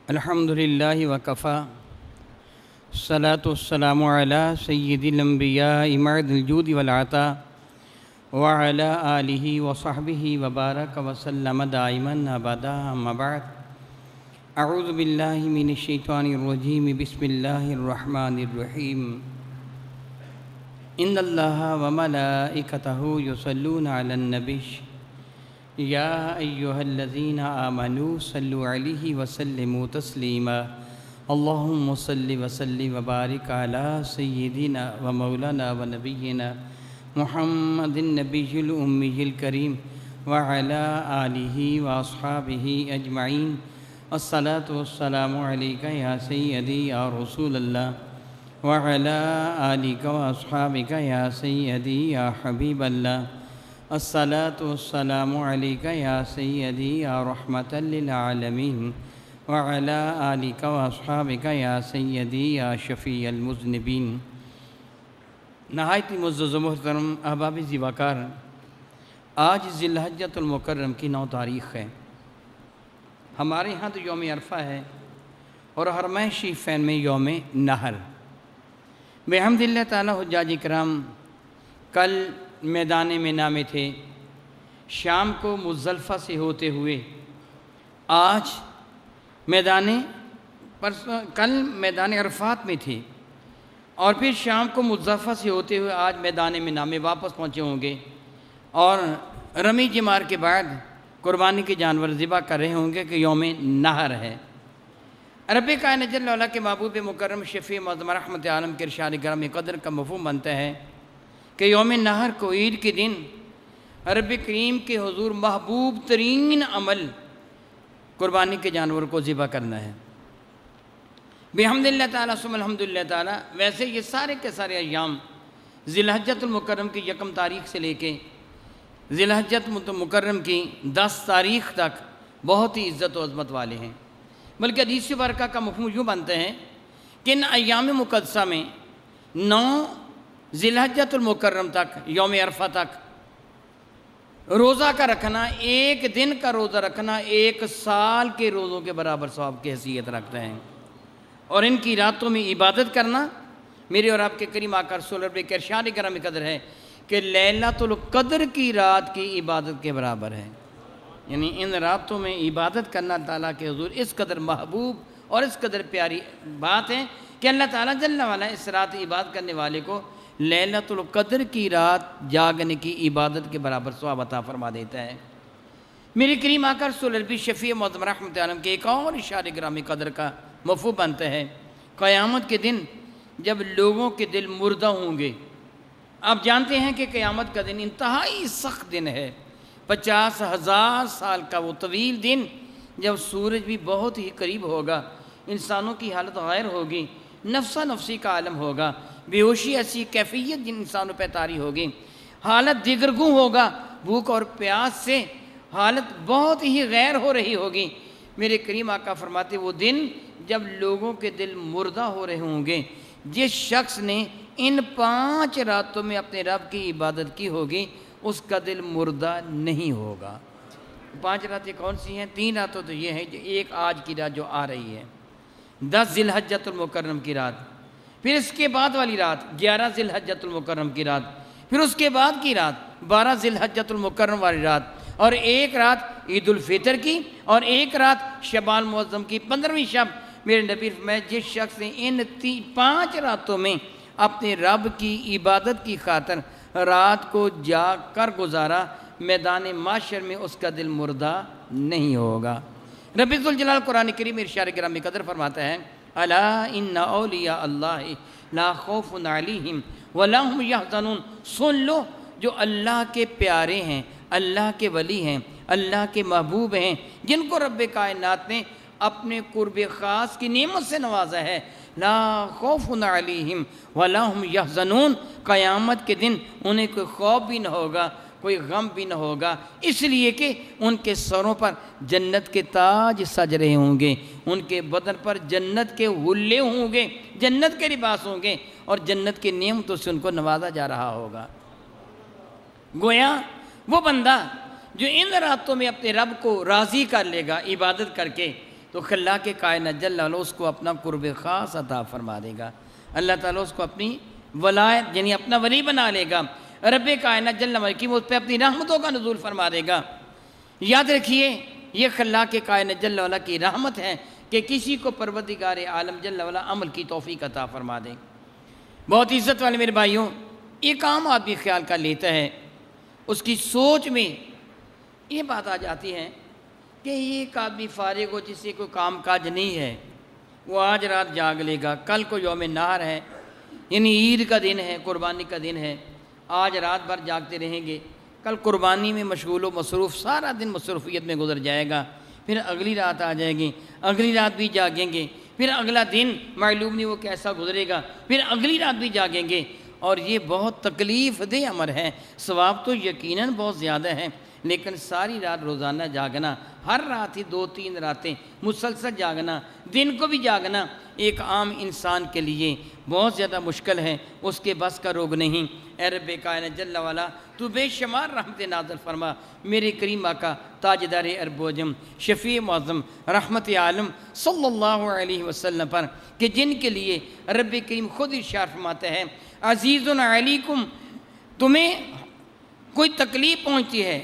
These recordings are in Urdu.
الحمد للہ وکفا الصلاۃ والسلام علی سید الانبیاء معد الجود والعطاء وعلی آلہ وصحبہ وبارک وسلم دائما ابدا اما بعد اعوذ باللہ من الشیطان الرجیم بسم اللہ الرحمن الرحیم ان اللہ وملائکتہ یصلون علی النبی یا ایہا الذین آمنوا صلوا علیہ وسلموا تسلیما اللہم صل وسلم وبارک علی سیدنا ومولانا ونبینا محمد النبی الامی الکریم وعلی آلہ واصحابہ اجمعین الصلاۃ والسلام علیک یا سیدی یا رسول اللہ وعلی آلک واصحابک یا سیدی یا حبیب اللہ الصلاۃ والسلام علیک یا سیدی یا رحمۃ للعالمین وعلی آلک واصحابک یا سیدی یا شفیع المذنبین۔ نہایت معزز و محترم احباب ذی وقار، آج ذی الحجۃ المکرم کی 9 تاریخ ہے۔ ہمارے ہاں تو یوم عرفہ ہے اور حرمین شریفین میں یوم نحر۔ بحمد اللہ تعالی حجاج کرام کل میدان مینا میں تھے، شام کو مزدلفہ سے ہوتے ہوئے آج کل میدان عرفات میں تھے اور پھر شام کو مزدلفہ سے ہوتے ہوئے آج میدان مینا میں واپس پہنچے ہوں گے اور رمی جمار کے بعد قربانی کے جانور ذبح کر رہے ہوں گے کہ یوم نحر ہے۔ رب کائنات جل وعلا کے محبوب مکرم شفیع معظم رحمت عالم کے ارشاد گرامی قدر کا مفہوم بنتا ہے کہ یوم نحر کو عید کے دن رب کریم کے حضور محبوب ترین عمل قربانی کے جانور کو ذبح کرنا ہے۔ بحمد اللہ تعالیٰ ثم الحمد للہ تعالیٰ۔ ویسے یہ سارے کے سارے ایام ذی الحجۃ المکرم کی 1 تاریخ سے لے کے ذی الحجۃ المکرم کی 10 تاریخ تک بہت ہی عزت و عظمت والے ہیں، بلکہ حدیث برکہ کا مفہوم یوں بنتا ہے کہ ان ایام مقدسہ میں 9 ذی الحجۃ المکرم تک یوم عرفہ تک روزہ کا رکھنا، 1 دن کا روزہ رکھنا 1 سال کے روزوں کے برابر ثواب کی حیثیت رکھتا ہے، اور ان کی راتوں میں عبادت کرنا میرے اور آپ کے کریم آقا رسول اللہ کے ارشاد گرامی قدر ہے کہ لیلۃ القدر کی رات کی عبادت کے برابر ہے۔ یعنی ان راتوں میں عبادت کرنا اللہ تعالیٰ کے حضور اس قدر محبوب اور اس قدر پیاری بات ہے کہ اللہ تعالیٰ جل وعلا اس رات عبادت کرنے والے کو لیلۃ القدر کی رات جاگنے کی عبادت کے برابر ثواب عطا فرما دیتا ہے۔ میرے کریم آقا رسول اللہ شفیع معظم رحمت عالم کے ایک اور اشارے گرامی قدر کا مفہوم بنتا ہے قیامت کے دن جب لوگوں کے دل مردہ ہوں گے۔ آپ جانتے ہیں کہ قیامت کا دن انتہائی سخت دن ہے، 50,000 سال کا وہ طویل دن جب سورج بھی بہت ہی قریب ہوگا، انسانوں کی حالت غیر ہوگی، نفسا نفسی کا عالم ہوگا، بے ہوشی ایسی کیفیت جن انسانوں پہ طاری ہوگی، حالت دیگرگوں ہوگا، بھوک اور پیاس سے حالت بہت ہی غیر ہو رہی ہوگی۔ میرے کریم آقا فرماتے وہ دن جب لوگوں کے دل مردہ ہو رہے ہوں گے، جس شخص نے ان 5 راتوں میں اپنے رب کی عبادت کی ہوگی اس کا دل مردہ نہیں ہوگا۔ 5 راتیں کون سی ہیں؟ 3 راتوں تو یہ ہیں، ایک آج کی رات جو آ رہی ہے 10 ذی الحجۃ المکرم کی رات، پھر اس کے بعد والی رات 11 ذی الحجۃ المکرم کی رات، پھر اس کے بعد کی رات 12 ذی الحجۃ المکرم والی رات، اور ایک رات عید الفطر کی، اور ایک رات شعبان المعظم کی 15ویں شب۔ میرے نبی فرمایا جس شخص نے ان 5 راتوں میں اپنے رب کی عبادت کی خاطر رات کو جاگ کر گزارا، میدان معاشر میں اس کا دل مردہ نہیں ہوگا۔ رب ذوالجلال قرآن کریم ارشاد گرامی قدر فرماتا ہے الا ان اولیاء اللہ لا خوف علیہم ولا هم یحزنون۔ سن لو جو اللہ کے پیارے ہیں، اللہ کے ولی ہیں، اللہ کے محبوب ہیں، جن کو رب کائنات نے اپنے قرب خاص کی نعمت سے نوازا ہے، لا خوف علیہم ولا هم یحزنون، قیامت کے دن انہیں کوئی خوف بھی نہ ہوگا، کوئی غم بھی نہ ہوگا، اس لیے کہ ان کے سروں پر جنت کے تاج سج رہے ہوں گے، ان کے بدن پر جنت کے حلے ہوں گے، جنت کے لباس ہوں گے، اور جنت کی نعمتوں سے ان کو نوازا جا رہا ہوگا۔ گویا وہ بندہ جو ان راتوں میں اپنے رب کو راضی کر لے گا عبادت کر کے، تو تو خلاق کائنات جل وعلا اس کو اپنا قرب خاص عطا فرما دے گا، اللہ تعالیٰ اس کو اپنی ولایت یعنی اپنا ولی بنا لے گا، رب کائنات جل وعلا کی وہ اس پہ اپنی رحمتوں کا نزول فرما دے گا۔ یاد رکھیے یہ خلاق کائنات جل وعلا کی رحمت ہے کہ کسی کو پروردگار عالم جل وعلا عمل کی توفیق عطا فرما دے۔ بہت عزت والے میرے بھائیوں، ایک عام آدمی خیال کر لیتا ہے، اس کی سوچ میں یہ بات آ جاتی ہے کہ ایک آدمی فارغ ہو جس سے کوئی کام کاج نہیں ہے، وہ آج رات جاگ لے گا، کل کو یوم نحر ہے یعنی عید کا دن ہے، قربانی کا دن ہے، آج رات بھر جاگتے رہیں گے، کل قربانی میں مشغول و مصروف، سارا دن مصروفیت میں گزر جائے گا، پھر اگلی رات آ جائے گی، اگلی رات بھی جاگیں گے، پھر اگلا دن معلوم نہیں وہ کیسا گزرے گا، پھر اگلی رات بھی جاگیں گے، اور یہ بہت تکلیف دہ امر ہے۔ ثواب تو یقیناً بہت زیادہ ہے، لیکن ساری رات روزانہ جاگنا، ہر رات ہی 2-3 راتیں مسلسل جاگنا، دن کو بھی جاگنا ایک عام انسان کے لیے بہت زیادہ مشکل ہے، اس کے بس کا روگ نہیں۔ اے رب کائنات جل وعلا تو بے شمار رحمت نازل فرما میرے کریم آقا تاجدار ارب و عجم شفیع معظم رحمت عالم صلی اللہ علیہ وسلم پر، کہ جن کے لیے رب کریم خود ارشاد فرماتا ہے عزیز علیکم، تمہیں کوئی تکلیف پہنچتی ہے،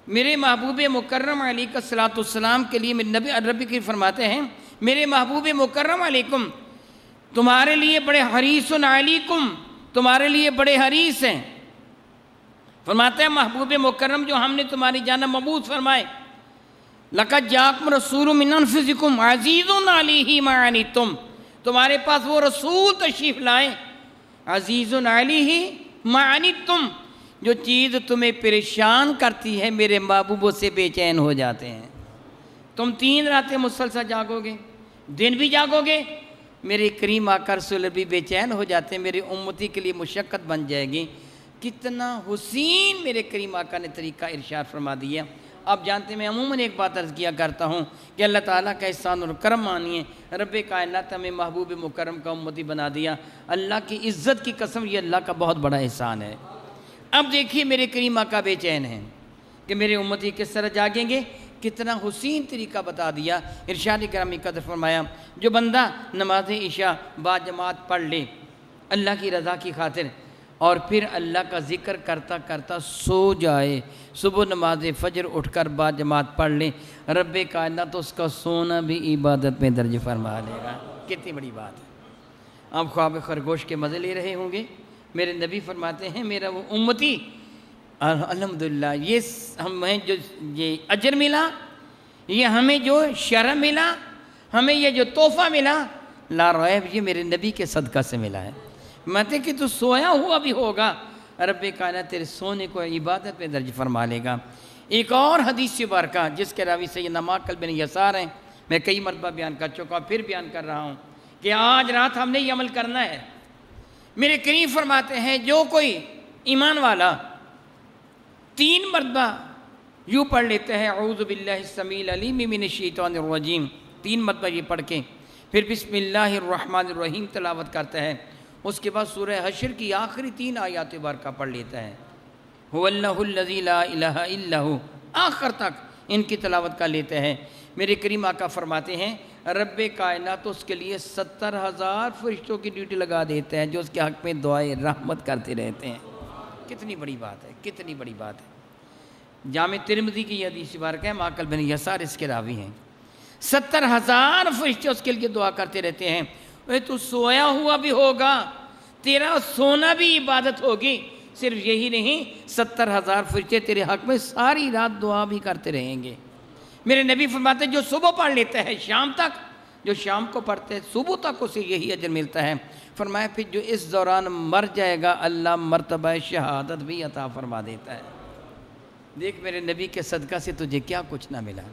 میرے محبوب مکرم علیہ الصلوۃ والسلام کے لیے میرے نبی رب کریم فرماتے ہیں میرے محبوب مکرم علیکم تمہارے لیے بڑے حریص علیکم، تمہارے لیے بڑے حریص ہیں۔ فرماتے ہیں محبوب مکرم جو ہم نے تمہاری جانب مبعوث فرمائے، لقد جاءکم رسول من انفسکم عزیز علیہ ما عنتم، تمہارے پاس وہ رسول تشریف لائے عزیز علیہ ما عنتم، جو چیز تمہیں پریشان کرتی ہے میرے محبوبوں سے بے چین ہو جاتے ہیں۔ تم 3 راتیں مسلسل جاگو گے، دن بھی جاگو گے، میرے کریم آقا رسول بھی بے چین ہو جاتے ہیں، میری امتی کے لیے مشقت بن جائے گی۔ کتنا حسین میرے کریم آقا نے طریقہ ارشاد فرما دیا۔ آپ جانتے ہیں میں عموماً ایک بات عرض کیا کرتا ہوں کہ اللہ تعالیٰ کا احسان اور کرم مانیے، رب کائنات ہمیں محبوب مکرم کا امتی بنا دیا، اللہ کی عزت کی قسم یہ اللہ کا بہت بڑا احسان ہے۔ اب دیکھیے میرے کریم آقا بے چین ہیں کہ میرے امتی کس طرح جاگیں گے، کتنا حسین طریقہ بتا دیا۔ ارشاد گرامی قدر فرمایا جو بندہ نماز عشاء با جماعت پڑھ لے اللہ کی رضا کی خاطر، اور پھر اللہ کا ذکر کرتا کرتا سو جائے، صبح نماز فجر اٹھ کر با جماعت پڑھ لے، رب کائنات اس کا سونا بھی عبادت میں درج فرما لے گا۔ کتنی بڑی بات ہے۔ آپ خواب خرگوش کے مزے لے رہے ہوں گے، میرے نبی فرماتے ہیں میرا وہ امتی الحمدللہ یہ ہمیں جو یہ اجر ملا، یہ ہمیں جو شرف ملا، ہمیں یہ جو تحفہ ملا، لا ریب یہ میرے نبی کے صدقہ سے ملا ہے۔ ماتے کہ تو سویا ہوا بھی ہوگا، رب کائنات تیرے سونے کو عبادت میں درج فرما لے گا۔ ایک اور حدیث مبارکہ جس کے راوی سیدنا معقل بن یسار ہیں، میں کئی مرتبہ بیان کر چکا، پھر بیان کر رہا ہوں کہ آج رات ہم نے یہ عمل کرنا ہے۔ میرے کریم فرماتے ہیں جو کوئی ایمان والا 3 مرتبہ یوں پڑھ لیتے ہیں اعوذ باللہ السمیع العلیم من الشیطان الرجیم، 3 مرتبہ یہ پڑھ کے پھر بسم اللہ الرحمن الرحیم تلاوت کرتا ہے، اس کے بعد سورہ حشر کی آخری 3 آیات مبارکہ پڑھ لیتا ہے، هو اللہ الذی لا الہ الا هو، آخر تک ان کی تلاوت کر لیتے ہیں۔ میرے کریم آقا فرماتے ہیں رب کائنات اس کے لیے 70,000 فرشتوں کی ڈیوٹی لگا دیتے ہیں جو اس کے حق میں دعائے رحمت کرتے رہتے ہیں۔ کتنی بڑی بات ہے، کتنی بڑی بات ہے۔ جامع ترمذی کی یہ حدیث مبارکہ ہے، معقل بن یسار اس کے راوی ہیں۔ 70,000 فرشتے اس کے لیے دعا کرتے رہتے ہیں، اے تو سویا ہوا بھی ہوگا، تیرا سونا بھی عبادت ہوگی۔ صرف یہی نہیں، 70,000 فرشتے تیرے حق میں ساری رات دعا بھی کرتے رہیں گے۔ میرے نبی فرماتے ہیں جو صبح پڑھ لیتا ہے شام تک، جو شام کو پڑھتے ہیں صبح تک اسے یہی اجر ملتا ہے۔ فرمایا پھر جو اس دوران مر جائے گا اللہ مرتبہ شہادت بھی عطا فرما دیتا ہے۔ دیکھ میرے نبی کے صدقہ سے تجھے کیا کچھ نہ ملا۔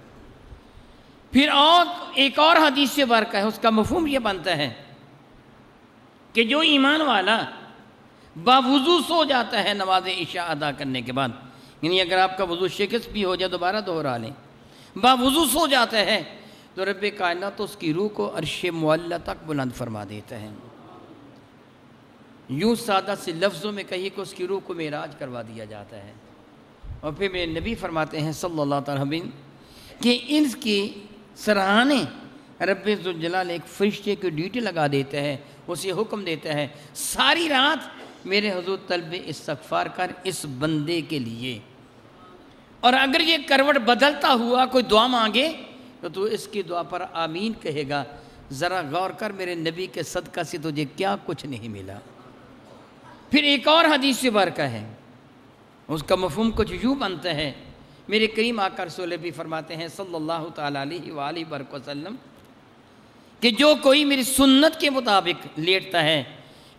پھر اور ایک اور حدیث سے مبارکہ ہے، اس کا مفہوم یہ بنتا ہے کہ جو ایمان والا باوضو سو جاتا ہے نماز عشاء ادا کرنے کے بعد، یعنی اگر آپ کا وضو شکست بھی ہو جائے دوبارہ دوہرا لیں، باوضو سو جاتا ہے تو رب کائنات اس کی روح کو عرش معلی تک بلند فرما دیتا ہے۔ یوں سادہ سے لفظوں میں کہیے کہ اس کی روح کو معراج کروا دیا جاتا ہے۔ اور پھر میرے نبی فرماتے ہیں صلی اللہ تعالیٰ علیہ وسلم کہ ان کی سرہانے رب ذوالجلال ایک فرشتے کی ڈیوٹی لگا دیتا ہے، اسے حکم دیتا ہے ساری رات میرے حضور طلب استغفار کر اس بندے کے لیے، اور اگر یہ کروٹ بدلتا ہوا کوئی دعا مانگے تو اس کی دعا پر آمین کہے گا۔ ذرا غور کر میرے نبی کے صدقہ سے تجھے کیا کچھ نہیں ملا۔ پھر ایک اور حدیث برکہ ہے، اس کا مفہوم کچھ یوں بنتا ہے، میرے کریم آقا رسول بھی فرماتے ہیں صلی اللہ تعالیٰ علیہ وآلہ وسلم کہ جو کوئی میری سنت کے مطابق لیٹتا ہے،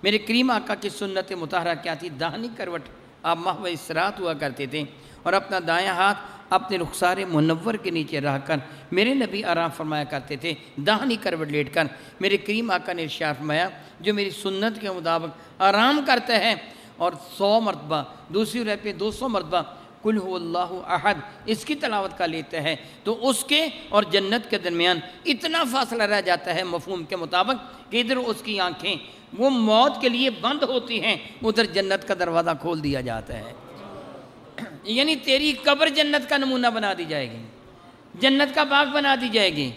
میرے کریم آقا کی سنت مطہرہ کیا تھی؟ داہنی کروٹ آپ محو استراحت ہوا کرتے تھے، اور اپنا دایاں ہاتھ اپنے رخسار منور کے نیچے رکھ کر میرے نبی آرام فرمایا کرتے تھے داہنی کروٹ لیٹ کر۔ میرے کریم آقا نے ارشاد فرمایا جو میری سنت کے مطابق آرام کرتا ہے اور 100 مرتبہ، دوسری رہ پہ 200 مرتبہ قل هو اللہ احد اس کی تلاوت کا لیتا ہے، تو اس کے اور جنت کے درمیان اتنا فاصلہ رہ جاتا ہے مفہوم کے مطابق کہ ادھر اس کی آنکھیں وہ موت کے لیے بند ہوتی ہیں، ادھر جنت کا دروازہ کھول دیا جاتا ہے۔ یعنی تیری قبر جنت کا نمونہ بنا دی جائے گی، جنت کا باغ بنا دی جائے گی،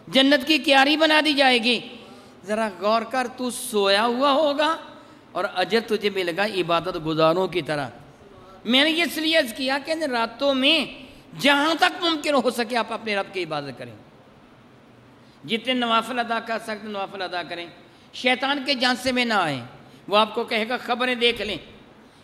جنت کی کیاری بنا دی جائے گی۔ ذرا غور کر، تو سویا ہوا ہوگا اور اجر تجھے ملے گا عبادت گزاروں کی طرح۔ میں نے یہ اس لیے عرض کیا کہ راتوں میں جہاں تک ممکن ہو سکے آپ اپنے رب کی عبادت کریں، جتنے نوافل ادا کر سکتے نوافل ادا کریں، شیطان کے جھانسے میں نہ آئیں۔ وہ آپ کو کہے گا خبریں دیکھ لیں،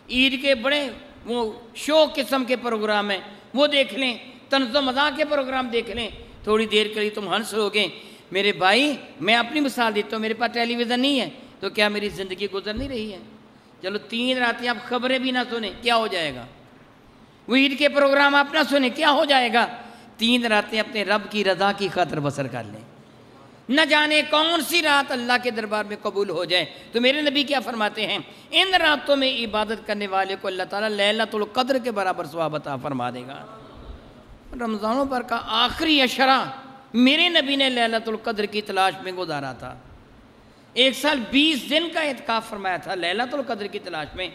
عید کے بڑے وہ شو قسم کے پروگرام ہیں وہ دیکھ لیں، طنز و مزاح کے پروگرام دیکھ لیں، تھوڑی دیر کے لیے تم ہنس ہوگے۔ میرے بھائی میں اپنی مثال دیتا ہوں، میرے پاس ٹیلی ویژن نہیں ہے تو کیا میری زندگی گزر نہیں رہی ہے؟ چلو 3 راتیں آپ خبریں بھی نہ سنیں کیا ہو جائے گا؟ وہ عید کے پروگرام آپ نہ سنیں کیا ہو جائے گا؟ 3 راتیں اپنے رب کی رضا کی خاطر بسر کر لیں، نہ جانے کون سی رات اللہ کے دربار میں قبول ہو جائے۔ تو میرے نبی کیا فرماتے ہیں؟ ان راتوں میں عبادت کرنے والے کو اللہ تعالیٰ لیلۃ القدر کے برابر ثواب عطا فرما دے گا۔ رمضانوں پر کا آخری عشرہ میرے نبی نے لیلۃ القدر کی تلاش میں گزارا تھا، 1 سال 20 دن کا اعتکاف فرمایا تھا لیلۃ القدر کی تلاش میں،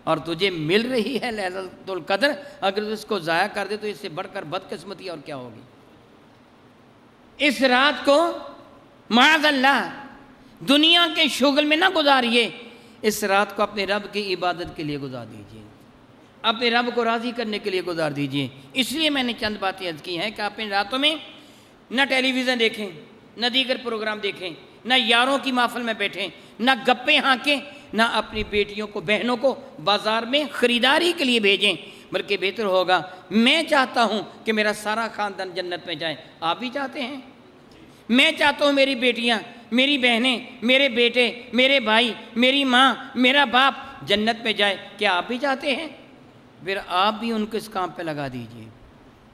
اور تجھے مل رہی ہے لیلۃ القدر، اگر تو اس کو ضائع کر دے تو اس سے بڑھ کر بدقسمتی اور کیا ہوگی؟ اس رات کو معاذ اللہ دنیا کے شغل میں نہ گزاریے، اس رات کو اپنے رب کی عبادت کے لیے گزار دیجیے، اپنے رب کو راضی کرنے کے لیے گزار دیجیے۔ اس لیے میں نے چند باتیں عرض کی ہیں کہ آپ ان راتوں میں نہ ٹیلی ویژن دیکھیں، نہ دیگر پروگرام دیکھیں، نہ یاروں کی محفل میں بیٹھیں، نہ گپیں ہانکیں، نہ اپنی بیٹیوں کو بہنوں کو بازار میں خریداری کے لیے بھیجیں، بلکہ بہتر ہوگا میں چاہتا ہوں کہ میرا سارا خاندان جنت میں جائے، آپ بھی چاہتے ہیں؟ میں چاہتا ہوں میری بیٹیاں، میری بہنیں، میرے بیٹے، میرے بھائی، میری ماں، میرا باپ جنت میں جائے، کیا آپ بھی چاہتے ہیں؟ پھر آپ بھی ان کو اس کام پہ لگا دیجئے،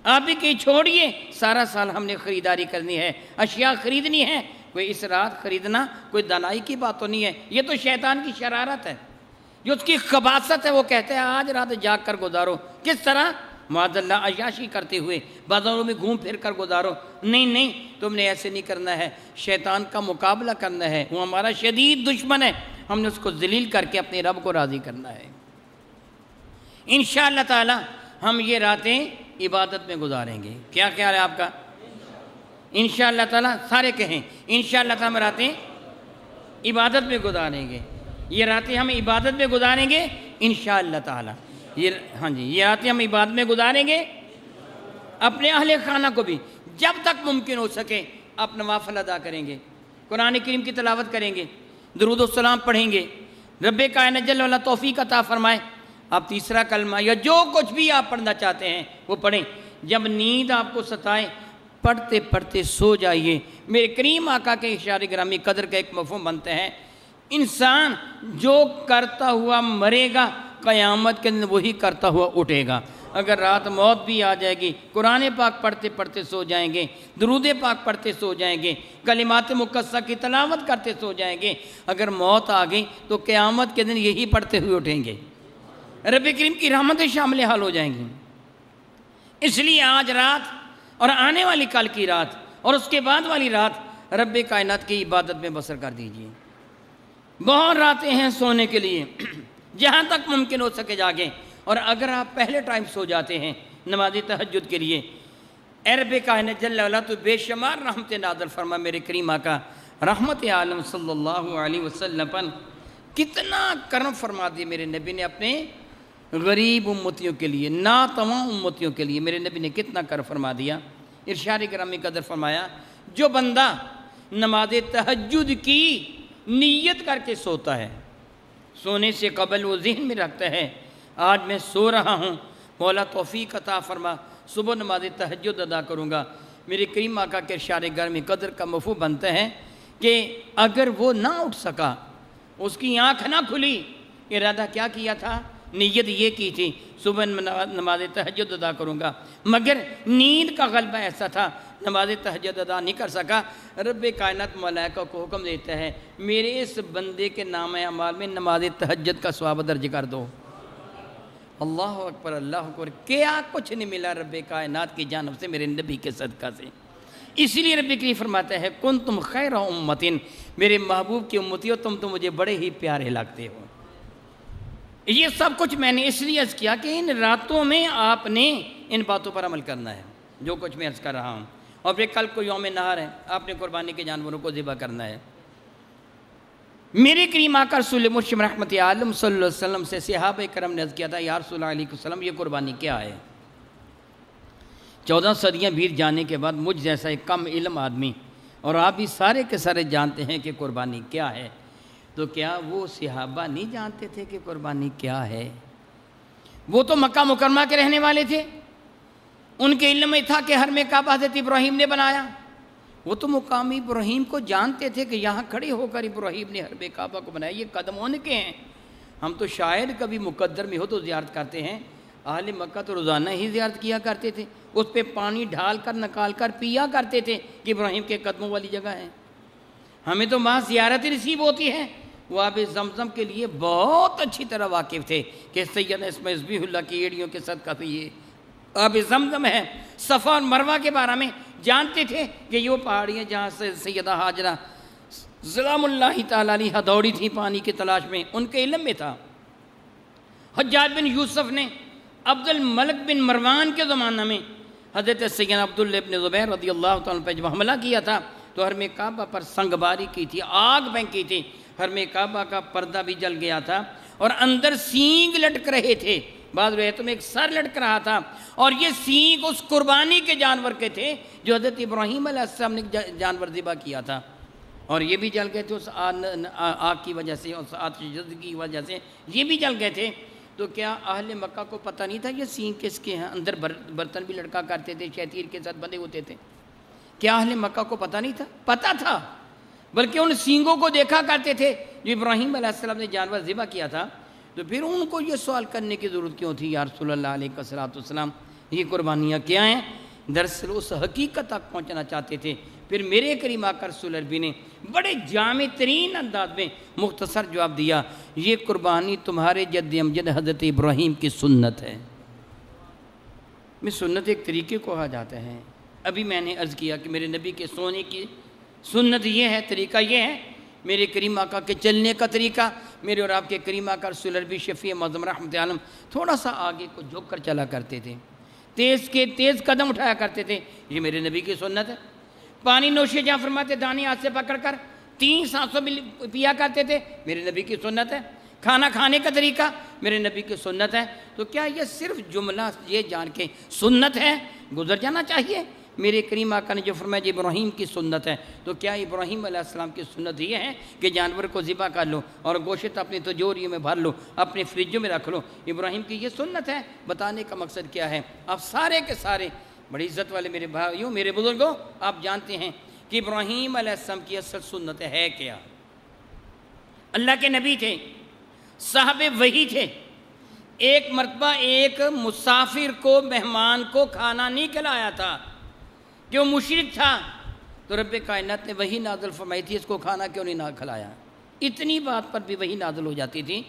آپ بھی کہیں چھوڑیے، سارا سال ہم نے خریداری کرنی ہے، اشیاء خریدنی ہے، کوئی اس رات خریدنا کوئی دانائی کی بات تو نہیں ہے، یہ تو شیطان کی شرارت ہے، جو اس کی خباثت ہے۔ وہ کہتے ہیں آج رات جاگ کر گزارو، کس طرح؟ معاذ اللہ عیاشی کرتے ہوئے بازاروں میں گھوم پھر کر گزارو۔ نہیں، تم نے ایسے نہیں کرنا ہے، شیطان کا مقابلہ کرنا ہے، وہ ہمارا شدید دشمن ہے، ہم نے اس کو ذلیل کر کے اپنے رب کو راضی کرنا ہے۔ انشاءاللہ تعالی ہم یہ راتیں عبادت میں گزاریں گے۔ کیا خیال ہے آپ کا؟ انشاءاللہ تعالی سارے کہیں انشاءاللہ تعالی ہم راتیں عبادت میں گزاریں گے، یہ راتیں ہم عبادت میں گزاریں گے انشاءاللہ تعالی۔ ہاں جی، یہ راتیں ہم عبادت میں گزاریں گے، اپنے اہل خانہ کو بھی جب تک ممکن ہو سکے آپ نوافل ادا کریں گے، قرآن کریم کی تلاوت کریں گے، درود و سلام پڑھیں گے، رب کائنات جل وعلا توفیق عطا فرمائے۔ آپ تیسرا کلمہ یا جو کچھ بھی آپ پڑھنا چاہتے ہیں وہ پڑھیں، جب نیند آپ کو ستائے پڑھتے پڑھتے سو جائیے۔ میرے کریم آقا کے اشارے گرامی قدر کا ایک مفہوم بنتا ہے، انسان جو کرتا ہوا مرے گا قیامت کے دن وہی کرتا ہوا اٹھے گا۔ اگر رات موت بھی آ جائے گی، قرآن پاک پڑھتے پڑھتے سو جائیں گے، درود پاک پڑھتے سو جائیں گے، کلمات مقدسہ کی تلاوت کرتے سو جائیں گے، اگر موت آ گئی تو قیامت کے دن یہی پڑھتے ہوئے اٹھیں گے، رب کریم کی رحمتیں شامل حال ہو جائیں گی۔ اس لیے آج رات اور آنے والی کل کی رات اور اس کے بعد والی رات رب کائنات کی عبادت میں بسر کر دیجیے۔ بہت راتیں ہیں سونے کے لیے، جہاں تک ممکن ہو سکے جاگیں، اور اگر آپ پہلے ٹائم سو جاتے ہیں نماز تہجد کے لیے، اے رب کائنات جل وعلا تو بے شمار رحمت نازل فرما میرے کریم آقا رحمت عالم صلی اللہ علیہ وسلم پر کتنا کرم فرما دیا میرے نبی نے اپنے غریب امتیوں کے لیے، ناتواں امتیوں کے لیے میرے نبی نے کتنا کرم فرما دیا۔ ارشاد گرامی قدر فرمایا جو بندہ نماز تہجد کی نیت کر کے سوتا ہے، سونے سے قبل وہ ذہن میں رکھتا ہے آج میں سو رہا ہوں، مولا توفیق عطا فرما صبح نماز تہجد ادا کروں گا، میرے کریم آقا کے ارشاد گرامی قدر کا مفہوم بنتا ہے کہ اگر وہ نہ اٹھ سکا، اس کی آنکھ نہ کھلی، ارادہ کیا کیا تھا؟ نیت یہ کی تھی صبح نماز تہجد ادا کروں گا، مگر نیند کا غلبہ ایسا تھا نماز تہجد ادا نہیں کر سکا۔ رب کائنات ملائکہ کو حکم دیتا ہے میرے اس بندے کے نام اعمال میں نماز تہجد کا ثواب درج کر دو۔ اللہ اکبر اللہ اکبر، کیا کچھ نہیں ملا رب کائنات کی جانب سے میرے نبی کے صدقہ سے۔ اسی لیے رب کریم فرماتا ہے کنتم خیر امت، میرے محبوب کی امتیوں تم تو مجھے بڑے ہی پیارے لگتے ہو۔ یہ سب کچھ میں نے اس لیے عرض کیا کہ ان راتوں میں آپ نے ان باتوں پر عمل کرنا ہے جو کچھ میں عرض کر رہا ہوں، اور پھر کل کو یوم نہر ہے، آپ نے قربانی کے جانوروں کو ذبح کرنا ہے۔ میرے کریم آقا رسول مرشد رحمت عالم صلی اللہ علیہ وسلم سے صحابہ کرام نے عرض کیا تھا یا رسول اللہ علیہ وسلم یہ قربانی کیا ہے؟ 14 صدیاں بیت جانے کے بعد مجھ جیسا ایک کم علم آدمی، اور آپ بھی سارے کے سارے جانتے ہیں کہ قربانی کیا ہے، تو کیا وہ صحابہ نہیں جانتے تھے کہ قربانی کیا ہے؟ وہ تو مکہ مکرمہ کے رہنے والے تھے، ان کے علم میں تھا کہ حرم کعبہ حضرت ابراہیم نے بنایا، وہ تو مقامی ابراہیم کو جانتے تھے کہ یہاں کھڑے ہو کر ابراہیم نے حرم کعبہ کو بنایا، یہ قدم ان کے ہیں۔ ہم تو شاید کبھی مقدر میں ہو تو زیارت کرتے ہیں، اہل مکہ تو روزانہ ہی زیارت کیا کرتے تھے، اس پہ پانی ڈھال کر نکال کر پیا کرتے تھے کہ ابراہیم کے قدموں والی جگہ ہے۔ ہمیں تو وہاں زیارت نصیب ہوتی ہے۔ وہ آب زمزم کے لیے بہت اچھی طرح واقف تھے کہ سیدنا اسماعیل ذبیح اللہ کی ایڑیوں کے صدقہ سے یہ آب زمزم ہے۔ صفا اور مروہ کے بارے میں جانتے تھے کہ یہ وہ پہاڑیاں جہاں سے سیدہ ہاجرہ سلام اللہ تعالیٰ علیہ دوڑی تھی پانی کی تلاش میں، ان کے علم میں تھا۔ حجاج بن یوسف نے عبد الملک بن مروان کے زمانہ میں حضرت سیدنا عبداللہ بن زبیر رضی اللہ تعالیٰ پہ جب حملہ کیا تھا تو حرم کعبہ پر سنگباری کی تھی، آگ پھینکی تھی، حرم کعبہ کا پردہ بھی جل گیا تھا اور اندر سینگ لٹک رہے تھے، بعض روایتوں میں ایک سر لٹک رہا تھا، اور یہ سینگ اس قربانی کے جانور کے تھے جو حضرت ابراہیم علیہ السلام نے جانور ذبح کیا تھا، اور یہ بھی جل گئے تھے اس آگ کی وجہ سے، اس آتش جذب کی وجہ سے یہ بھی جل گئے تھے۔ تو کیا اہل مکہ کو پتہ نہیں تھا یہ سینگ کس کے ہیں؟ اندر برتن بھی لٹکا کرتے تھے، شتیر کے ساتھ بندھے ہوتے تھے، کیا اہل مکہ کو پتہ نہیں تھا؟ پتہ تھا، بلکہ ان سینگوں کو دیکھا کرتے تھے جو ابراہیم علیہ السلام نے جانور ذبح کیا تھا۔ تو پھر ان کو یہ سوال کرنے کی ضرورت کیوں تھی یا رسول اللہ علیہ والسلام یہ قربانیاں کیا ہیں؟ دراصل اس حقیقت تک پہنچنا چاہتے تھے۔ پھر میرے کریم آقا رسول عربی نے بڑے جامع ترین انداز میں مختصر جواب دیا، یہ قربانی تمہارے جد امجد حضرت ابراہیم کی سنت ہے۔ میں سنت ایک طریقے کو کہا جاتا ہے، ابھی میں نے عرض کیا کہ میرے نبی کے سونے کی سنت یہ ہے، طریقہ یہ ہے، میرے کریم آقا کے چلنے کا طریقہ، میرے اور آپ کے کریم آقا رسول عربی شفیع معظم رحمت عالم تھوڑا سا آگے کو جھک کر چلا کرتے تھے، تیز قدم اٹھایا کرتے تھے، یہ میرے نبی کی سنت ہے۔ پانی نوشے جہاں فرماتے دانی ہاتھ سے پکڑ کر 3 سانسوں میں پیا کرتے تھے، میرے نبی کی سنت ہے۔ کھانا کھانے کا طریقہ میرے نبی کی سنت ہے۔ تو کیا یہ صرف جملہ یہ جان کے سنت ہے گزر جانا چاہیے؟ میرے کریم آقا نے جو فرمایا جی ابراہیم کی سنت ہے، تو کیا ابراہیم علیہ السلام کی سنت یہ ہے کہ جانور کو ذبح کر لو اور گوشت اپنی تجوریوں میں بھر لو، اپنے فریجوں میں رکھ لو؟ ابراہیم کی یہ سنت ہے۔ بتانے کا مقصد کیا ہے؟ آپ سارے کے سارے بڑی عزت والے میرے بھائیوں، میرے بزرگوں، آپ جانتے ہیں کہ ابراہیم علیہ السلام کی اصل سنت ہے کیا؟ اللہ کے نبی تھے، صاحب وحی تھے۔ ایک مرتبہ ایک مسافر کو، مہمان کو کھانا نہیں کھلایا تھا، جو مشرک تھا، تو رب کائنات نے وحی نازل فرمائی تھی اس کو کھانا کیوں نہیں کھلایا؟ اتنی بات پر بھی وحی نازل ہو جاتی تھی،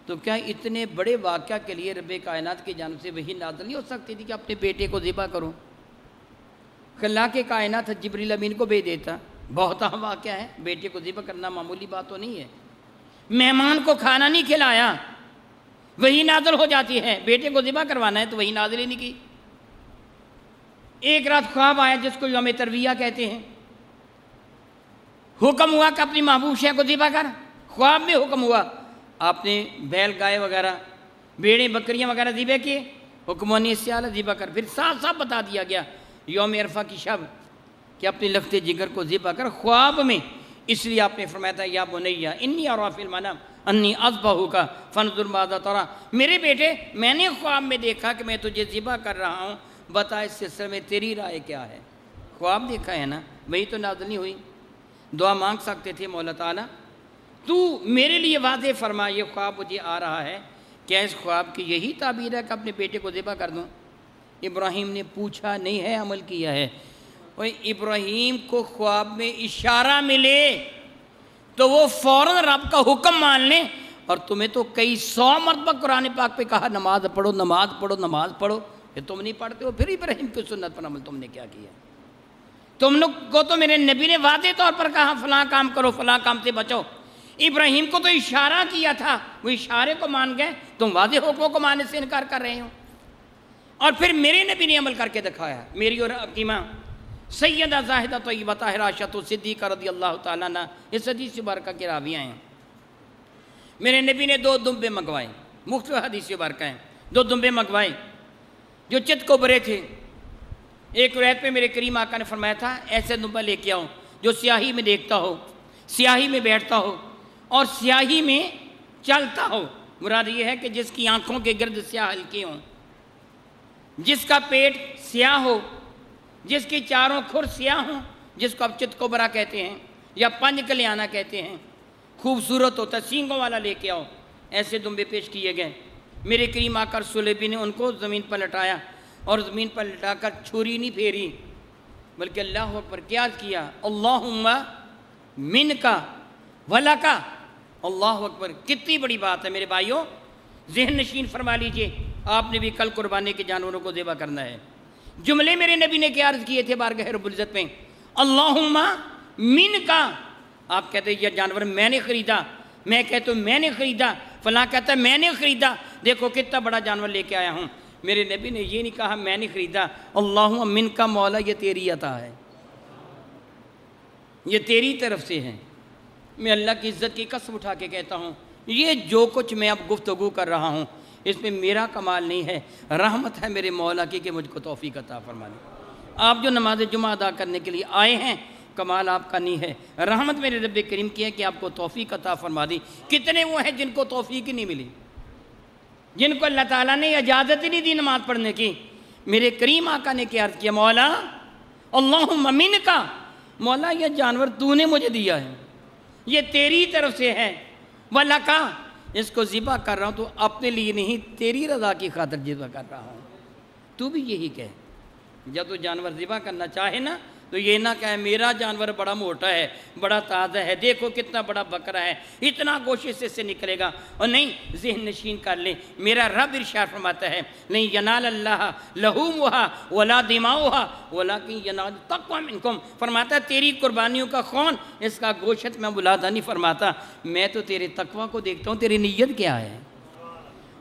تو کیا اتنے بڑے واقعہ کے لیے رب کائنات کی جانب سے وحی نازل نہیں ہو سکتی تھی کہ اپنے بیٹے کو ذبح کرو؟ اللہ کے کائنات جبریل امین کو بھیج دیتا، بہت اہم واقعہ ہے، بیٹے کو ذبح کرنا معمولی بات تو نہیں ہے۔ مہمان کو کھانا نہیں کھلایا، وحی نازل ہو جاتی ہے، بیٹے کو ذبح کروانا ہے تو وحی نازل ہی نہیں کی۔ ایک رات خواب آیا جس کو یوم ترویہ کہتے ہیں، حکم ہوا کہ اپنی محبوب شے کو ذبح کر۔ خواب میں حکم ہوا، آپ نے بیل گائے وغیرہ بھیڑیں بکریاں وغیرہ ذبح کیے، حکمانی سے اعلیٰ ذبح کر۔ پھر صاف صاف بتا دیا گیا یوم عرفہ کی شب کہ اپنے لخت جگر کو ذبح کر خواب میں۔ اس لیے آپ نے فرمایا تھا یا بنیہ انی اری فی المنام انی اذبحک فانظر ماذا تری، میرے بیٹے میں نے خواب میں دیکھا کہ میں تجھے ذبح کر رہا ہوں، بتا اس سلسلے میں تیری رائے کیا ہے۔ خواب دیکھا ہے نا، وہی تو نازل نہیں ہوئی۔ دعا مانگ سکتے تھے مولا تعالیٰ تو میرے لیے واضح فرما، یہ خواب مجھے آ رہا ہے، کیا اس خواب کی یہی تعبیر ہے کہ اپنے بیٹے کو ذبح کر دوں؟ ابراہیم نے پوچھا نہیں ہے، عمل کیا ہے۔ اور ابراہیم کو خواب میں اشارہ ملے تو وہ فوراً رب کا حکم مان لیں، اور تمہیں تو کئی 100 مرتبہ قرآن پاک پہ کہا نماز پڑھو نماز پڑھو نماز پڑھو، کہ تم نہیں پڑھتے ہو، پھر ابراہیم کی سنت پر عمل تم نے کیا کیا؟ تم لوگ کو تو میرے نبی نے واضح طور پر کہا فلاں کام کرو فلاں کام سے بچو، ابراہیم کو تو اشارہ کیا تھا، وہ اشارے کو مان گئے، تم واضح حکموں کو ماننے سے انکار کر رہے ہو۔ اور پھر میرے نبی نے عمل کر کے دکھایا، میری اور آپ کی ماں سیدہ زاہدہ طیبہ طاہرہ عائشہ صدیقہ رضی اللہ تعالیٰ عنہ اس حدیث مبارکہ کے راویہ ہیں۔ میرے نبی نے 2 دمبے منگوائے، مختلف حدیث مبارکہ ہیں، 2 دمبے منگوائے جو چت کو برے تھے۔ ایک روایت پہ میرے کریم آقا نے فرمایا تھا ایسے دمبا لے کے آؤ جو سیاہی میں دیکھتا ہو، سیاہی میں بیٹھتا ہو اور سیاہی میں چلتا ہو۔ مراد یہ ہے کہ جس کی آنکھوں کے گرد سیاہ ہلکے ہوں، جس کا پیٹ سیاہ ہو، جس کی چاروں کھر سیاہ ہوں، جس کو اب چت کو برا کہتے ہیں یا پنج کلیانہ کہتے ہیں، خوبصورت ہوتا ہے، سینگوں والا لے کے آؤ۔ ایسے دمبے پیش کیے گئے۔ میرے کریم آقا رسول اللہ نے ان کو زمین پر لٹایا، اور زمین پر لٹا کر چھری نہیں پھیری بلکہ اللہ اکبر کیا کیا، اللہم منکا ولکا، اللہ اکبر۔ کتنی بڑی بات ہے میرے بھائیوں، ذہن نشین فرما لیجئے، آپ نے بھی کل قربانی کے جانوروں کو ذبح کرنا ہے۔ جملے میرے نبی نے کیا عرض کیے تھے بارگاہ رب العزت میں، اللہم منکا، آپ کہتے ہیں یہ جانور میں نے خریدا، میں کہتا ہوں میں نے خریدا، فلاں کہتا ہے میں نے خریدا، دیکھو کتنا بڑا جانور لے کے آیا ہوں۔ میرے نبی نے یہ نہیں کہا میں نے خریدا، اللہم منکا، مولا یہ تیری عطا ہے، یہ تیری طرف سے ہے۔ میں اللہ کی عزت کی قسم اٹھا کے کہتا ہوں، یہ جو کچھ میں اب گفتگو کر رہا ہوں اس میں میرا کمال نہیں ہے، رحمت ہے میرے مولا کی کہ مجھ کو توفیق عطا فرما دے۔ آپ جو نماز جمعہ ادا کرنے کے لیے آئے ہیں، کمال آپ کا نہیں ہے، رحمت میرے رب کریم کی ہے کہ آپ کو توفیق عطا فرما دی۔ کتنے وہ ہیں جن کو توفیق ہی نہیں ملی، جن کو اللہ تعالیٰ نے اجازت ہی نہیں دی نماز پڑھنے کی۔ میرے کریم آقا نے کیا عرض کیا، مولا اللہم منکا، مولا یہ جانور تو نے مجھے دیا ہے، یہ تیری طرف سے ہے، ولکا، اس کو ذبح کر رہا ہوں تو اپنے لیے نہیں تیری رضا کی خاطر ذبح کر رہا ہوں۔ تو بھی یہی کہے، جب تو جانور ذبح کرنا چاہے نا تو یہ نہ کہے میرا جانور بڑا موٹا ہے، بڑا تازہ ہے، دیکھو کتنا بڑا بکرا ہے، اتنا گوشت سے نکلے گا، اور نہیں، ذہن نشین کر لیں، میرا رب ارشاد فرماتا ہے نہیں ینال اللہ لحومھا ولا دماؤھا ولکن ینال التقوی منکم، فرماتا ہے تیری قربانیوں کا خون، اس کا گوشت میں بلادا نہیں فرماتا، میں تو تیرے تقوی کو دیکھتا ہوں، تیری نیت کیا ہے۔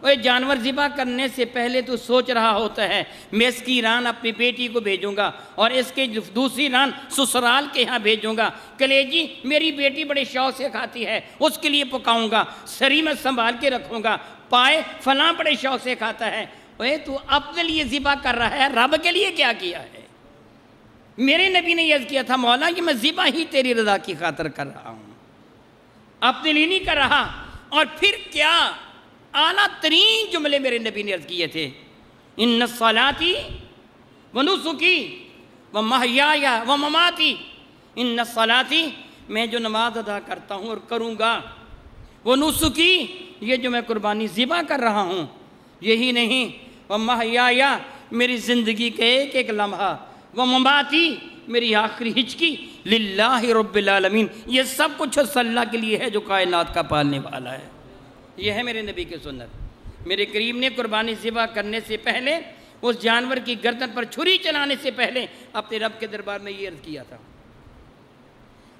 وہ جانور ذبح کرنے سے پہلے تو سوچ رہا ہوتا ہے میں اس کی ران اپنی بیٹی کو بھیجوں گا اور اس کے دوسری ران سسرال کے ہاں بھیجوں گا، کلیجی میری بیٹی بڑے شوق سے کھاتی ہے اس کے لیے پکاؤں گا، سری میں سنبھال کے رکھوں گا، پائے فلاں بڑے شوق سے کھاتا ہے۔ وہ تو اپنے لیے ذبح کر رہا ہے، رب کے لیے کیا کیا ہے؟ میرے نبی نے یہ کیا تھا، مولا کہ میں ذبح ہی تیری رضا کی خاطر کر رہا ہوں، اپنے لیے نہیں کر رہا۔ اور پھر کیا اعلیٰ ترین جملے میرے نبی نے عرض کیے تھے، ان صلاتی و نسکی و محیایا و مماتی، ان صلاتی، میں جو نماز ادا کرتا ہوں اور کروں گا، وہ نسکی، یہ جو میں قربانی ذبح کر رہا ہوں، یہی نہیں، و محیایا، میری زندگی کے ایک ایک لمحہ، و مماتی، میری آخری ہچکی، للہ رب العالمین، یہ سب کچھ اس اللہ کے لیے ہے جو کائنات کا پالنے والا ہے۔ یہ ہے میرے نبی کی سنت۔ میرے کریم نے قربانی ذبح کرنے سے پہلے، اس جانور کی گردن پر چھری چلانے سے پہلے اپنے رب کے دربار میں یہ عرض کیا تھا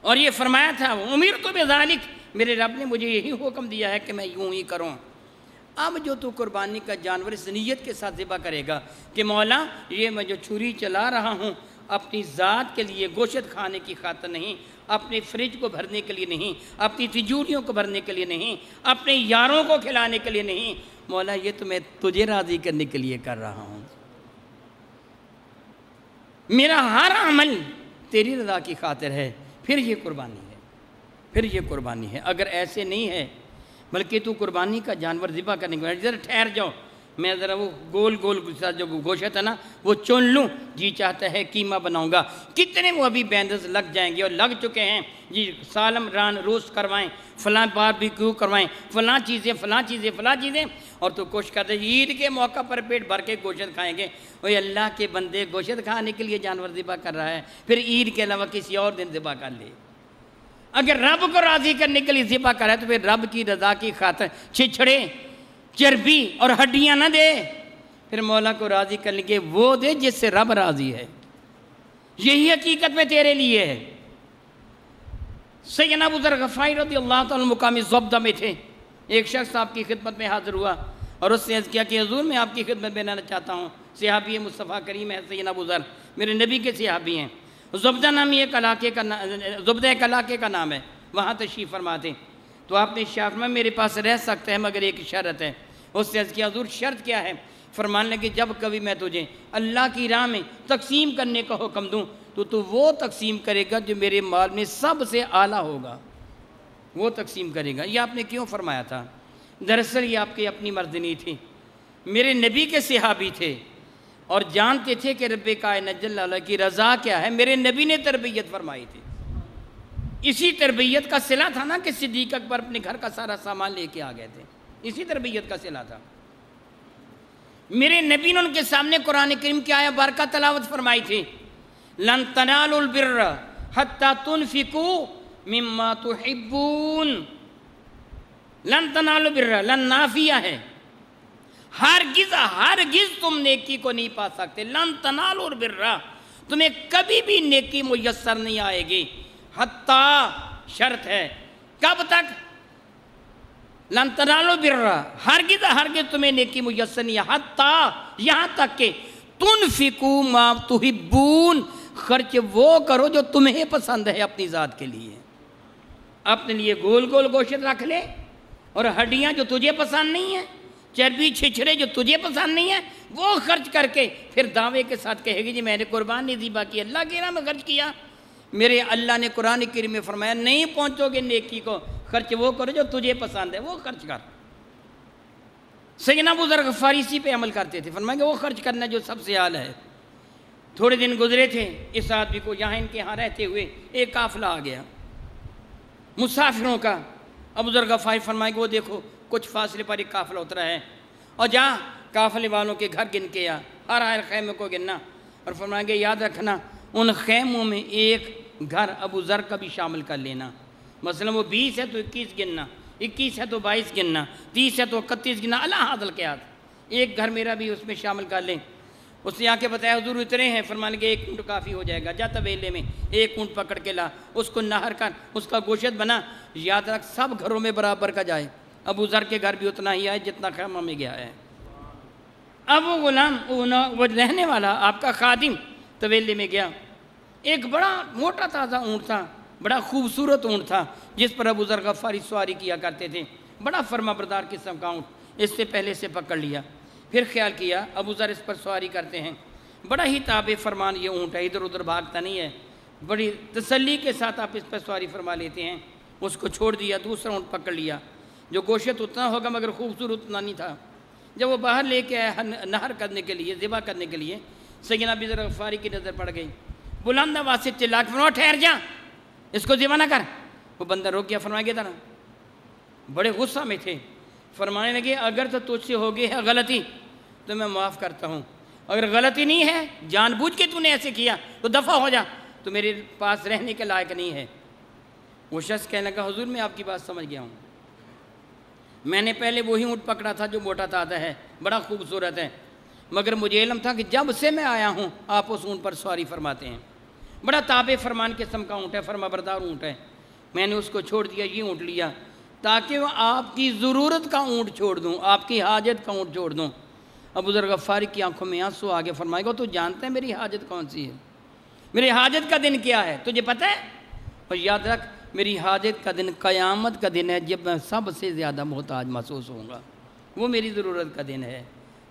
اور یہ فرمایا تھا، امرت بذالک، میرے رب نے مجھے یہی حکم دیا ہے کہ میں یوں ہی کروں۔ اب جو تو قربانی کا جانور اس نیت کے ساتھ ذبح کرے گا کہ مولا یہ میں جو چھری چلا رہا ہوں اپنی ذات کے لیے گوشت کھانے کی خاطر نہیں، اپنے فریج کو بھرنے کے لیے نہیں، اپنی تجوریوں کو بھرنے کے لیے نہیں، اپنے یاروں کو کھلانے کے لیے نہیں، مولا یہ تو میں تجھے راضی کرنے کے لیے کر رہا ہوں، میرا ہر عمل تیری رضا کی خاطر ہے، پھر یہ قربانی ہے، پھر یہ قربانی ہے۔ اگر ایسے نہیں ہے بلکہ تو قربانی کا جانور ذبح کرنے کے بعد ذرا ٹھہر جاؤ، میں ذرا وہ گول گول جو گوشت ہے نا وہ چن لوں، جی چاہتا ہے قیمہ بناؤں گا، کتنے وہ ابھی بینڈز لگ جائیں گے اور لگ چکے ہیں، جی سالم ران روسٹ کروائیں، فلاں باربیکیو کروائیں، فلاں چیزیں، اور تو کوشش کرتے عید کے موقع پر پیٹ بھر کے گوشت کھائیں گے۔ وہی اللہ کے بندے گوشت کھانے کے لیے جانور ذبح کر رہا ہے، پھر عید کے علاوہ کسی اور دن ذبح کر لے۔ اگر رب کو راضی کرنے کے لیے ذبح کرے تو پھر رب کی رضا کی خاطر چھچھڑے، چربی اور ہڈیاں نہ دے، پھر مولا کو راضی کرنے کے وہ دے جس سے رب راضی ہے۔ یہی حقیقت میں تیرے لیے ہے۔ سیدنا ابو ذر غفاری رضی اللہ تعالیٰ مقامی زبدہ میں تھے، ایک شخص آپ کی خدمت میں حاضر ہوا اور اس نے عرض کیا کہ حضور میں آپ کی خدمت میں آنا چاہتا ہوں، صحابی مصطفیٰ کریم ہے سیدنا ابو ذر، میرے نبی کے صحابی ہیں۔ زبدہ نامی ایک علاقے کا نام ہے، وہاں تشریف فرما تھے، تو آپ نے شاف میں میرے پاس رہ سکتا ہے مگر ایک شرط ہے۔ اس نے عرض کیا حضور شرط کیا ہے؟ فرمانے لگے جب کبھی میں تجھے اللہ کی راہ میں تقسیم کرنے کا حکم دوں تو وہ تقسیم کرے گا جو میرے مال میں سب سے اعلیٰ ہوگا، وہ تقسیم کرے گا۔ یہ آپ نے کیوں فرمایا تھا؟ دراصل یہ آپ کی اپنی مرضی نہیں تھی، میرے نبی کے صحابی تھے اور جانتے تھے کہ رب کائنات جل اللہ کی رضا کیا ہے، میرے نبی نے تربیت فرمائی تھی۔ اسی تربیت کا صلہ تھا نا کہ صدیق اکبر اپنے گھر کا سارا سامان لے کے آ گئے تھے، اسی تربیت کا صلہ تھا۔ میرے نبی نے ان کے سامنے قرآن کریم کی آیت بارکہ تلاوت فرمائی تھی، لن تنالوا البر حتی تنفقوا مما تحبون۔ لن تنالوا البر، لن نافیہ ہے، ہرگز تم نیکی کو نہیں پا سکتے۔ لن تنالوا البر، تمہیں کبھی بھی نیکی میسر نہیں آئے گی، حتیٰ شرط ہے، کب تک؟ لن تنالوا البر، ہرگز تمہیں نیکی میسر نہیں ہے، حتیٰ یہاں تک کہ تنفقوا ما تحبون، خرچ وہ کرو جو تمہیں پسند ہے اپنی ذات کے لیے۔ اپنے لیے گول گول گوشت رکھ لے اور ہڈیاں جو تجھے پسند نہیں ہیں، چربی چھچھڑے جو تجھے پسند نہیں ہیں، وہ خرچ کر کے پھر دعوے کے ساتھ کہے گی جی میں نے قربانی ذبح کی، اللہ کی راہ میں خرچ کیا۔ میرے اللہ نے قرآن کریم میں فرمایا نہیں پہنچو گے نیکی کو، خرچ وہ کرو جو تجھے پسند ہے، وہ خرچ کر۔ سیدنا ابو ذر غفاری اسی پہ عمل کرتے تھے، فرمائیں گے وہ خرچ کرنا جو سب سے اعلیٰ ہے۔ تھوڑے دن گزرے تھے، اس آدمی کو یہاں ان کے ہاں رہتے ہوئے ایک قافلہ آ گیا مسافروں کا۔ ابو ذر غفاری فرمائیں گے وہ دیکھو کچھ فاصلے پر ایک قافلہ اترا ہے، اور جہاں قافلے والوں کے گھر گن کے ہر خیمے کو گننا، اور فرمائیں گے یاد رکھنا ان خیموں میں ایک گھر ابو ذر کا بھی شامل کر لینا، مثلا وہ 20 ہے تو 21 گننا، 21 ہے تو 22 گننا، 30 ہے تو 31 گننا، اللہ حاضل کے ایک گھر میرا بھی اس میں شامل کر لیں۔ اس نے آ کے بتایا حضور اترے ہیں، فرمانے کے 1 اونٹ کافی ہو جائے گا، جا طویلے میں 1 اونٹ پکڑ کے لا، اس کو نہر کر اس کا گوشت بنا، یاد رکھ سب گھروں میں برابر کا جائے، ابو ذر کے گھر بھی اتنا ہی آئے جتنا خیمہ میں گیا ہے۔ اب وہ غلام وہ رہنے والا آپ کا خادم طویلے میں گیا، ایک بڑا موٹا تازہ اونٹ تھا، بڑا خوبصورت اونٹ تھا جس پر ابو ذر غفاری سواری کیا کرتے تھے، بڑا فرما بردار قسم کا اونٹ، اس سے پہلے سے پکڑ لیا، پھر خیال کیا ابو ذر اس پر سواری کرتے ہیں، بڑا ہی تابع فرمان یہ اونٹ ہے، ادھر ادھر بھاگتا نہیں ہے، بڑی تسلی کے ساتھ آپ اس پر سواری فرما لیتے ہیں۔ اس کو چھوڑ دیا، دوسرا اونٹ پکڑ لیا، جو گوشت اتنا ہوگا مگر خوبصورت اتنا نہیں تھا۔ جب وہ باہر لے کے آیا نہر کرنے کے لیے، ذبح کرنے کے لیے، سیدنا ابو ذر غفاری کی نظر پڑ گئی، بلند آواز سے چلا کے فرمایا ٹھہر جا، اس کو ذبح نہ کر۔ وہ بندہ روک گیا، فرمایا گیا تھا نا، بڑے غصہ میں تھے، فرمانے لگے اگر تو تجھ سے ہو گئی ہے غلطی تو میں معاف کرتا ہوں، اگر غلطی نہیں ہے جان بوجھ کے تو نے ایسے کیا تو دفع ہو جا، تو میرے پاس رہنے کے لائق نہیں ہے۔ وہ شخص کہنے لگا حضور میں آپ کی بات سمجھ گیا ہوں، میں نے پہلے وہی اونٹ پکڑا تھا جو موٹا تازہ ہے، بڑا خوبصورت ہے، مگر مجھے علم تھا کہ جب سے میں آیا ہوں آپ اس اونٹ پر سواری فرماتے ہیں، بڑا تابع فرمان قسم کا اونٹ ہے، فرما بردار اونٹ ہے، میں نے اس کو چھوڑ دیا، یہ اونٹ لیا، تاکہ وہ آپ کی ضرورت کا اونٹ چھوڑ دوں، آپ کی حاجت کا اونٹ چھوڑ دوں۔ ابو ذر غفاری کی آنکھوں میں آنسو آگے فرمائے گا تو جانتے ہیں میری حاجت کون سی ہے، میری حاجت کا دن کیا ہے تجھے پتہ ہے؟ اور یاد رکھ میری حاجت کا دن قیامت کا دن ہے، جب میں سب سے زیادہ محتاج محسوس ہوں گا، وہ میری ضرورت کا دن ہے،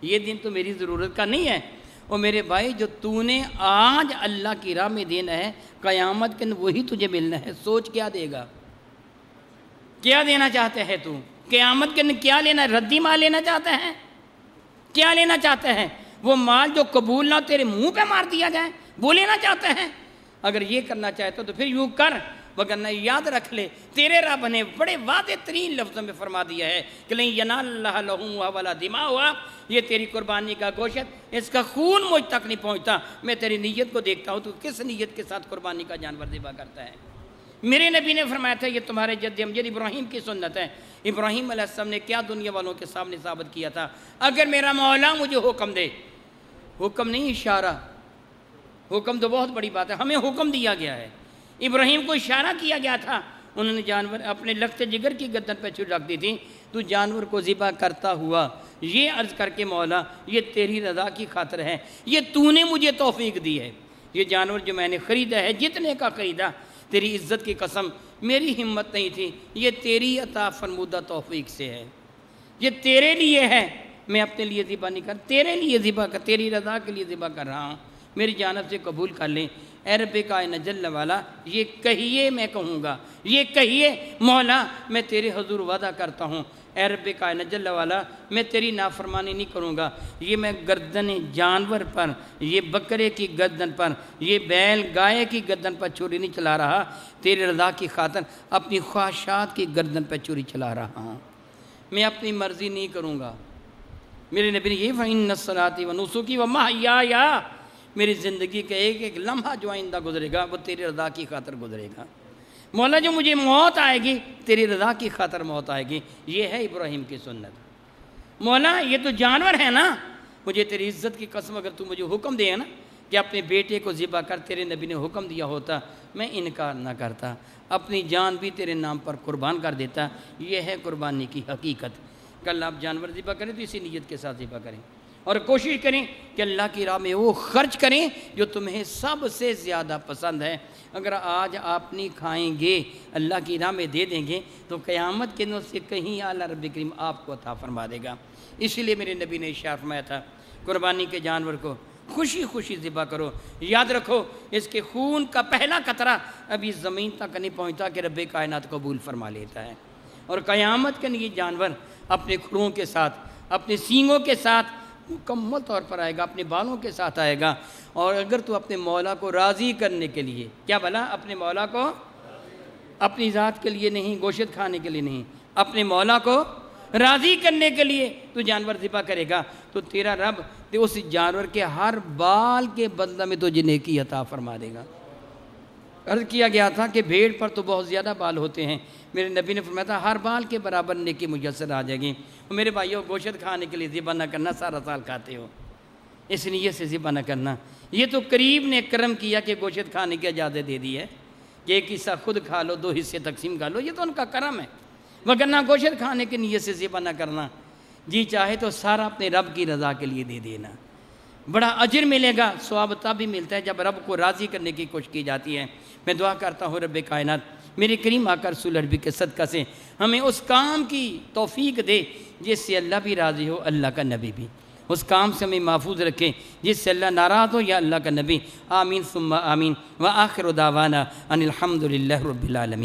یہ دن تو میری ضرورت کا نہیں ہے۔ اور میرے بھائی جو تو نے آج اللہ کی راہ میں دینا ہے، قیامت کے دن وہی تجھے ملنا ہے۔ سوچ کیا دے گا، کیا دینا چاہتے ہیں تو؟ قیامت کے دن کیا لینا ہے؟ ردی مال لینا چاہتے ہیں؟ کیا لینا چاہتے ہیں؟ وہ مال جو قبول نہ تیرے منہ پہ مار دیا جائے وہ لینا چاہتے ہیں؟ اگر یہ کرنا چاہتے تو پھر یوں کر، وگرنہ یاد رکھ لے تیرے رب نے بڑے واضح ترین لفظوں میں فرما دیا ہے کہ لن ینال اللہ لحومھا ولا دماؤھا، یہ تیری قربانی کا گوشت، اس کا خون مجھ تک نہیں پہنچتا، میں تیری نیت کو دیکھتا ہوں تو کس نیت کے ساتھ قربانی کا جانور ذبح کرتا ہے۔ میرے نبی نے فرمایا تھا یہ تمہارے جد امجد ابراہیم کی سنت ہے۔ ابراہیم علیہ السلام نے کیا دنیا والوں کے سامنے ثابت کیا تھا؟ اگر میرا مولا مجھے حکم دے، حکم نہیں اشارہ، حکم تو بہت بڑی بات ہے، ہمیں حکم دیا گیا ہے، ابراہیم کو اشارہ کیا گیا تھا، انہوں نے جانور اپنے لخت جگر کی گردن پہ چھری رکھ دی تھی، تو جانور کو ذبح کرتا ہوا یہ عرض کر کے مولا یہ تیری رضا کی خاطر ہے، یہ تو نے مجھے توفیق دی ہے، یہ جانور جو میں نے خریدا ہے جتنے کا خریدا، تیری عزت کی قسم میری ہمت نہیں تھی، یہ تیری عطا فرمودہ توفیق سے ہے، یہ تیرے لیے ہے، میں اپنے لیے ذبح نہیں کر، تیرے لیے ذبح کر، تیری رضا کے لیے ذبح کر رہا ہوں، میری جانب سے قبول کر لیں۔ اے رب کائنات جل والا یہ کہیے میں کہوں گا، یہ کہیے مولا میں تیرے حضور وعدہ کرتا ہوں، اے رب کائنات جل والا میں تیری نافرمانی نہیں کروں گا، یہ میں گردن جانور پر، یہ بکرے کی گردن پر، یہ بیل گائے کی گردن پر چھری نہیں چلا رہا، تیری رضا کی خاطر اپنی خواہشات کی گردن پر چھری چلا رہا ہوں، میں اپنی مرضی نہیں کروں گا۔ میرے نبی نے یہ فَإِنَّ الصَّلَاةِ وَنُسُكِي وَمَحْيَايَ، میری زندگی کا ایک ایک لمحہ جو آئندہ گزرے گا وہ تیری رضا کی خاطر گزرے گا، مولا جو مجھے موت آئے گی تیری رضا کی خاطر موت آئے گی، یہ ہے ابراہیم کی سنت۔ مولا یہ تو جانور ہے نا، مجھے تیری عزت کی قسم اگر تو مجھے حکم دے نا کہ اپنے بیٹے کو ذبح کر، تیرے نبی نے حکم دیا ہوتا میں انکار نہ کرتا، اپنی جان بھی تیرے نام پر قربان کر دیتا، یہ ہے قربانی کی حقیقت۔ کل آپ جانور ذبح کریں تو اسی نیت کے ساتھ ذبح کریں، اور کوشش کریں کہ اللہ کی راہ میں وہ خرچ کریں جو تمہیں سب سے زیادہ پسند ہے۔ اگر آج آپ نہیں کھائیں گے، اللہ کی راہ میں دے دیں گے تو قیامت کے دن سے کہیں اعلیٰ رب کریم آپ کو عطا فرما دے گا۔ اسی لیے میرے نبی نے ارشاد فرمایا تھا قربانی کے جانور کو خوشی خوشی ذبح کرو، یاد رکھو اس کے خون کا پہلا قطرہ ابھی زمین تک نہیں پہنچتا کہ رب کائنات قبول فرما لیتا ہے، اور قیامت کے یہ جانور اپنے کھروں کے ساتھ، اپنے سینگوں کے ساتھ مکمل طور پر آئے گا، اپنے بالوں کے ساتھ آئے گا۔ اور اگر تو اپنے مولا کو راضی کرنے کے لیے، کیا بھلا اپنے مولا کو اپنی ذات کے لیے نہیں، گوشت کھانے کے لیے نہیں، اپنے مولا کو راضی کرنے کے لیے تو جانور ذبح کرے گا تو تیرا رب اس جانور کے ہر بال کے بدلہ میں تجھے نیکی عطا فرما دے گا۔ عرض کیا گیا تھا کہ بھیڑ پر تو بہت زیادہ بال ہوتے ہیں، میرے نبی نے فرمایا تھا ہر بال کے برابر نیکی میسر آ جائے گی۔ میرے بھائیوں گوشت کھانے کے لیے ذبح نہ کرنا، سارا سال کھاتے ہو، اس نیت سے ذبح نہ کرنا۔ یہ تو قریب نے کرم کیا کہ گوشت کھانے کی اجازت دے دی ہے کہ ایک حصہ خود کھا لو، 2 حصے تقسیم کر لو، یہ تو ان کا کرم ہے، وگرنہ گوشت کھانے کی نیت سے ذبح نہ کرنا۔ جی چاہے تو سارا اپنے رب کی رضا کے لیے دے دینا، بڑا اجر ملے گا، ثواب تب بھی ملتا ہے جب رب کو راضی کرنے کی کوشش کی جاتی ہے۔ میں دعا کرتا ہوں رب کائنات میرے کریم آقا رسول عربی کے صدقہ سے ہمیں اس کام کی توفیق دے جس سے اللہ بھی راضی ہو، اللہ کا نبی بھی، اس کام سے ہمیں محفوظ رکھے جس سے اللہ ناراض ہو یا اللہ کا نبی۔ آمین ثم آمین، وآخر دعوانا ان الحمد للہ رب العالمین۔